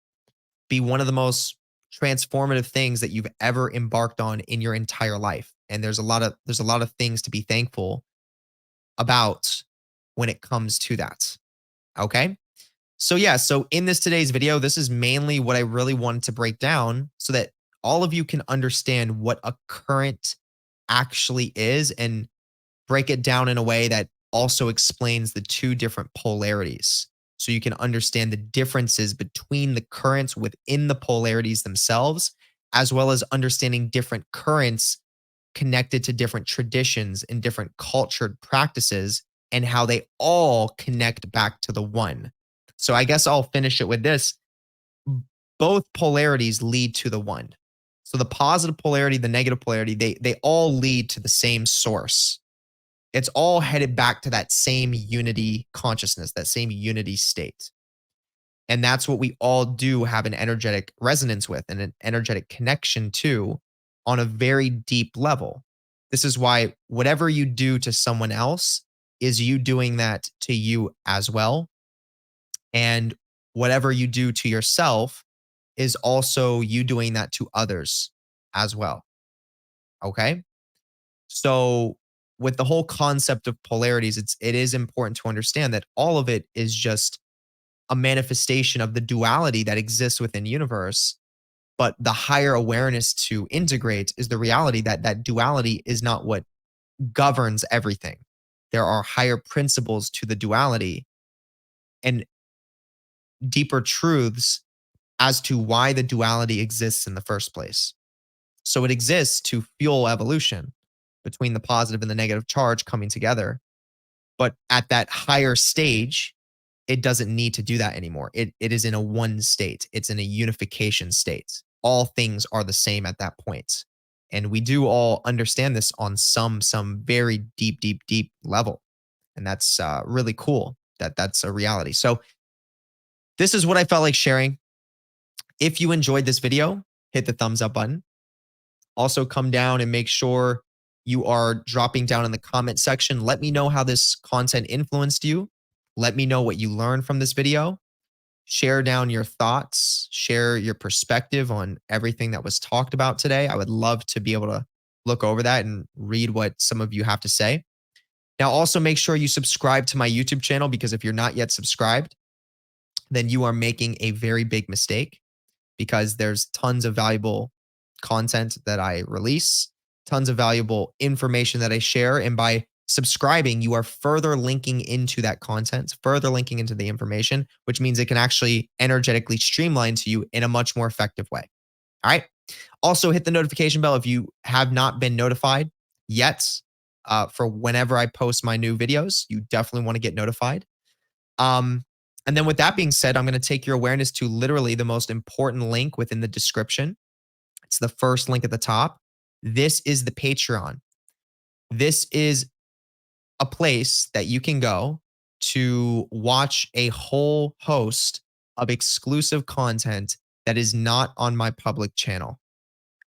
be one of the most transformative things that you've ever embarked on in your entire life. And there's a lot of things to be thankful about when it comes to that. Okay? So yeah, so in today's video, this is mainly what I really wanted to break down so that all of you can understand what a current actually is, and break it down in a way that also explains the two different polarities. So you can understand the differences between the currents within the polarities themselves, as well as understanding different currents connected to different traditions and different cultured practices and how they all connect back to the one. So I guess I'll finish it with this. Both polarities lead to the one. So the positive polarity, the negative polarity, they all lead to the same source. It's all headed back to that same unity consciousness, that same unity state. And that's what we all do have an energetic resonance with and an energetic connection to on a very deep level. This is why whatever you do to someone else is you doing that to you as well. And whatever you do to yourself is also you doing that to others as well. Okay. So with the whole concept of polarities, it is important to understand that all of it is just a manifestation of the duality that exists within the universe. But the higher awareness to integrate is the reality that that duality is not what governs everything. There are higher principles to the duality and deeper truths as to why the duality exists in the first place. So it exists to fuel evolution between the positive and the negative charge coming together. But at that higher stage, it doesn't need to do that anymore. It is in a one state. It's in a unification state. All things are the same at that point. And we do all understand this on some very deep, deep, deep level. And that's really cool that that's a reality. So this is what I felt like sharing. If you enjoyed this video, hit the thumbs up button. Also come down and make sure you are dropping down in the comment section. Let me know how this content influenced you. Let me know what you learned from this video. Share down your thoughts, share your perspective on everything that was talked about today. I would love to be able to look over that and read what some of you have to say. Now, also make sure you subscribe to my YouTube channel, because if you're not yet subscribed, then you are making a very big mistake, because there's tons of valuable content that I release, tons of valuable information that I share. And by subscribing, you are further linking into that content, further linking into the information, which means it can actually energetically streamline to you in a much more effective way. All right. Also, hit the notification bell if you have not been notified yet for whenever I post my new videos. You definitely want to get notified. And then with that being said, I'm going to take your awareness to literally the most important link within the description. It's the first link at the top. This is the Patreon. This is a place that you can go to watch a whole host of exclusive content that is not on my public channel.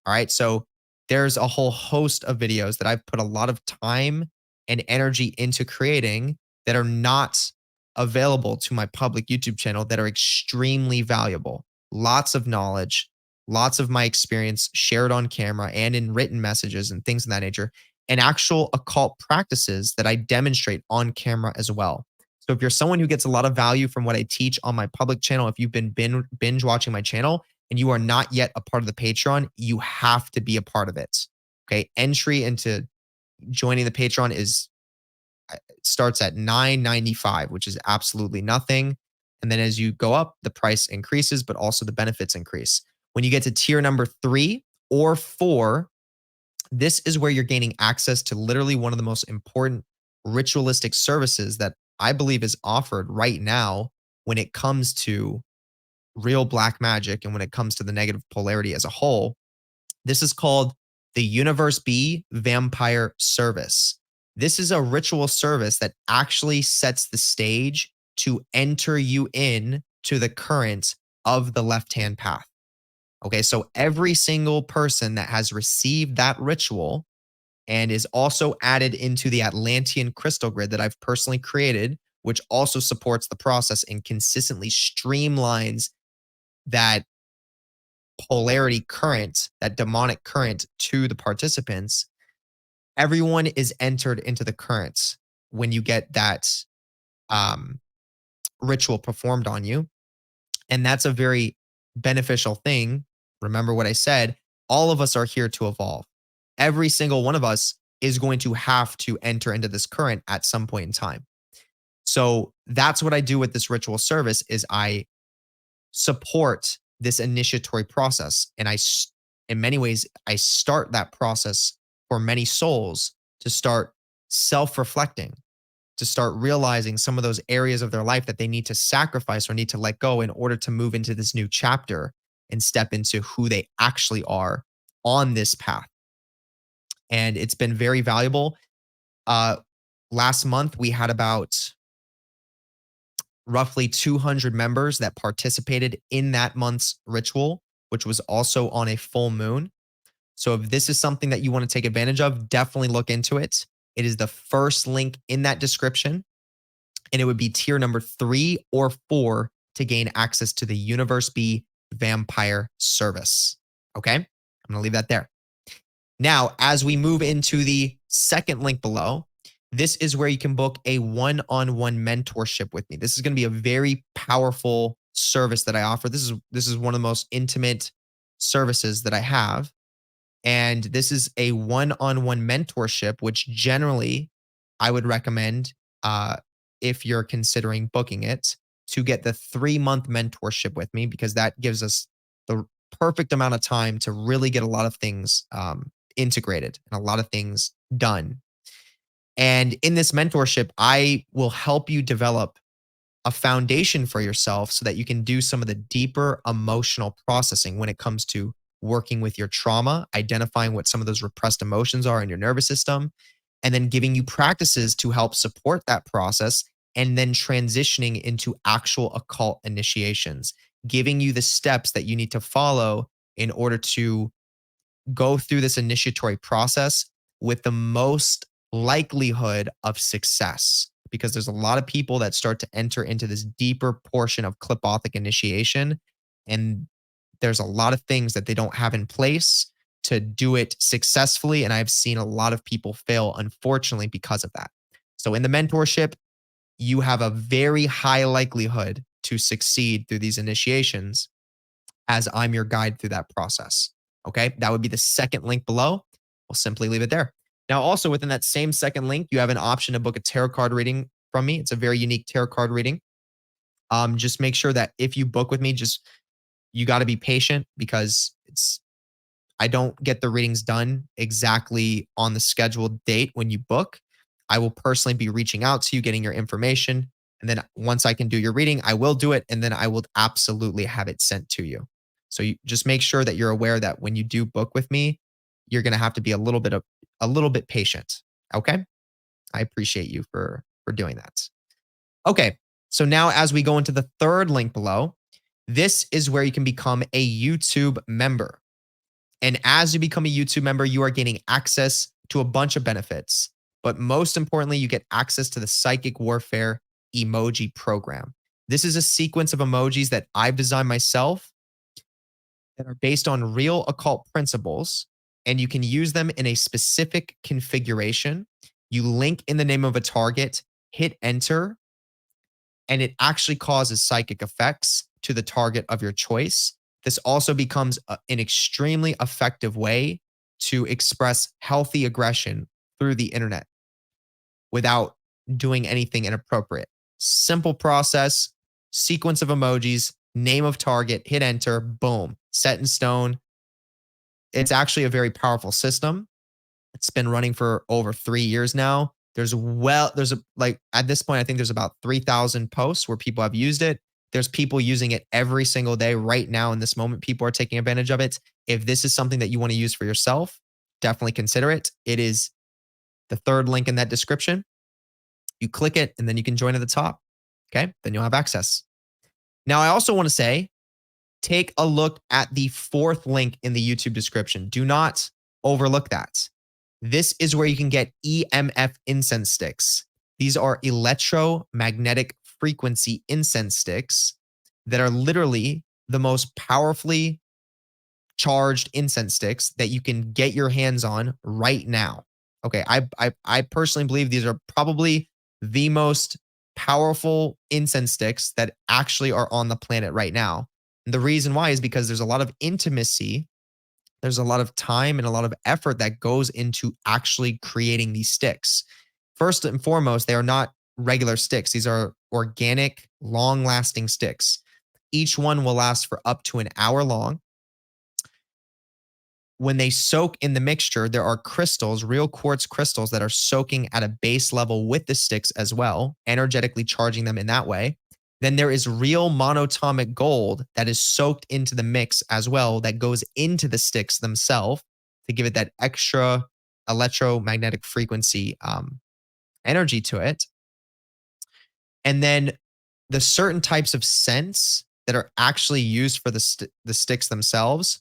All right. So there's a whole host of videos that I've put a lot of time and energy into creating that are not available to my public YouTube channel, that are extremely valuable. Lots of knowledge, lots of my experience shared on camera and in written messages and things of that nature, and actual occult practices that I demonstrate on camera as well. So if you're someone who gets a lot of value from what I teach on my public channel, if you've been binge watching my channel and you are not yet a part of the Patreon, you have to be a part of it. Okay. Entry into joining the Patreon starts at $9.95, which is absolutely nothing. And then as you go up, the price increases, but also the benefits increase. When you get to tier number 3 or 4, this is where you're gaining access to literally one of the most important ritualistic services that I believe is offered right now when it comes to real black magic and when it comes to the negative polarity as a whole. This is called the Universe B Vampire Service. This is a ritual service that actually sets the stage to enter you in to the current of the left-hand path. Okay, so every single person that has received that ritual and is also added into the Atlantean crystal grid that I've personally created, which also supports the process and consistently streamlines that polarity current, that demonic current to the participants, everyone is entered into the currents when you get that ritual performed on you. And that's a very beneficial thing. Remember what I said, all of us are here to evolve. Every single one of us is going to have to enter into this current at some point in time. So that's what I do with this ritual service is I support this initiatory process. And in many ways, I start that process for many souls to start self-reflecting, to start realizing some of those areas of their life that they need to sacrifice or need to let go in order to move into this new chapter and step into who they actually are on this path. And it's been very valuable. Last month, we had about roughly 200 members that participated in that month's ritual, which was also on a full moon. So if this is something that you want to take advantage of, definitely look into it. It is the first link in that description, and it would be tier number 3 or 4 to gain access to the Universe B Vampire service. Okay? I'm going to leave that there. Now, as we move into the second link below, this is where you can book a one-on-one mentorship with me. This is going to be a very powerful service that I offer. This is one of the most intimate services that I have. And this is a one-on-one mentorship, which generally I would recommend if you're considering booking it to get the 3-month mentorship with me, because that gives us the perfect amount of time to really get a lot of things integrated and a lot of things done. And in this mentorship, I will help you develop a foundation for yourself so that you can do some of the deeper emotional processing when it comes to working with your trauma, identifying what some of those repressed emotions are in your nervous system, and then giving you practices to help support that process, and then transitioning into actual occult initiations, giving you the steps that you need to follow in order to go through this initiatory process with the most likelihood of success. Because there's a lot of people that start to enter into this deeper portion of Kabbalistic initiation, and there's a lot of things that they don't have in place to do it successfully. And I've seen a lot of people fail, unfortunately, because of that. So in the mentorship, you have a very high likelihood to succeed through these initiations, as I'm your guide through that process. Okay, that would be the second link below. We'll simply leave it there. Now, also within that same second link, you have an option to book a tarot card reading from me. It's a very unique tarot card reading. Just make sure that if you book with me, you got to be patient, because I don't get the readings done exactly on the scheduled date when you book. I will personally be reaching out to you, getting your information. And then once I can do your reading, I will do it. And then I will absolutely have it sent to you. So you just make sure that you're aware that when you do book with me, you're going to have to be a little bit patient. Okay. I appreciate you for doing that. Okay. So now as we go into the third link below, this is where you can become a YouTube member. And as you become a YouTube member, you are gaining access to a bunch of benefits. But most importantly, you get access to the Psychic Warfare emoji program. This is a sequence of emojis that I've designed myself that are based on real occult principles, and you can use them in a specific configuration. You link in the name of a target, hit enter, and it actually causes psychic effects to the target of your choice. This also becomes an extremely effective way to express healthy aggression through the internet without doing anything inappropriate. Simple process, sequence of emojis, name of target, hit enter, boom, set in stone. It's actually a very powerful system. It's been running for over 3 years now. At this point, I think there's about 3,000 posts where people have used it. There's people using it every single day right now in this moment. People are taking advantage of it. If this is something that you want to use for yourself, definitely consider it. It is the third link in that description. You click it and then you can join at the top. Okay. Then you'll have access. Now, I also want to say, take a look at the fourth link in the YouTube description. Do not overlook that. This is where you can get EMF incense sticks. These are electromagnetic frequency incense sticks that are literally the most powerfully charged incense sticks that you can get your hands on right now. Okay, I personally believe these are probably the most powerful incense sticks that actually are on the planet right now. And the reason why is because there's a lot of intimacy There's a lot of time and a lot of effort that goes into actually creating these sticks. First and foremost, they are not regular sticks. These are organic, long lasting sticks. Each one will last for up to an hour long. When they soak in the mixture, there are crystals, real quartz crystals that are soaking at a base level with the sticks as well, energetically charging them in that way. Then there is real monatomic gold that is soaked into the mix as well, that goes into the sticks themselves to give it that extra electromagnetic frequency energy to it. And then the certain types of scents that are actually used for the sticks themselves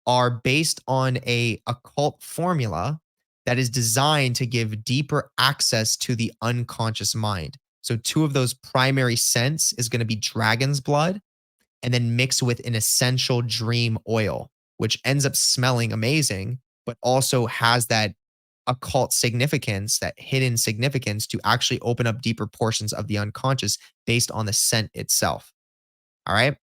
are based on a occult formula that is designed to give deeper access to the unconscious mind. So two of those primary scents is going to be dragon's blood and then mixed with an essential dream oil, which ends up smelling amazing, but also has that occult significance, that hidden significance to actually open up deeper portions of the unconscious based on the scent itself. All right.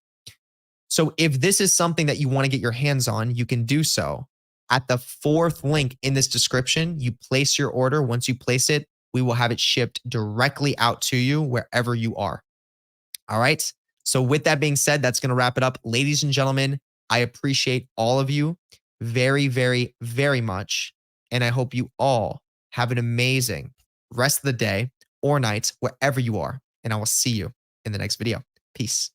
So if this is something that you want to get your hands on, you can do so. At the fourth link in this description, you place your order. Once you place it, we will have it shipped directly out to you wherever you are. All right. So with that being said, that's going to wrap it up. Ladies and gentlemen, I appreciate all of you very, very, very much. And I hope you all have an amazing rest of the day or night, wherever you are. And I will see you in the next video. Peace.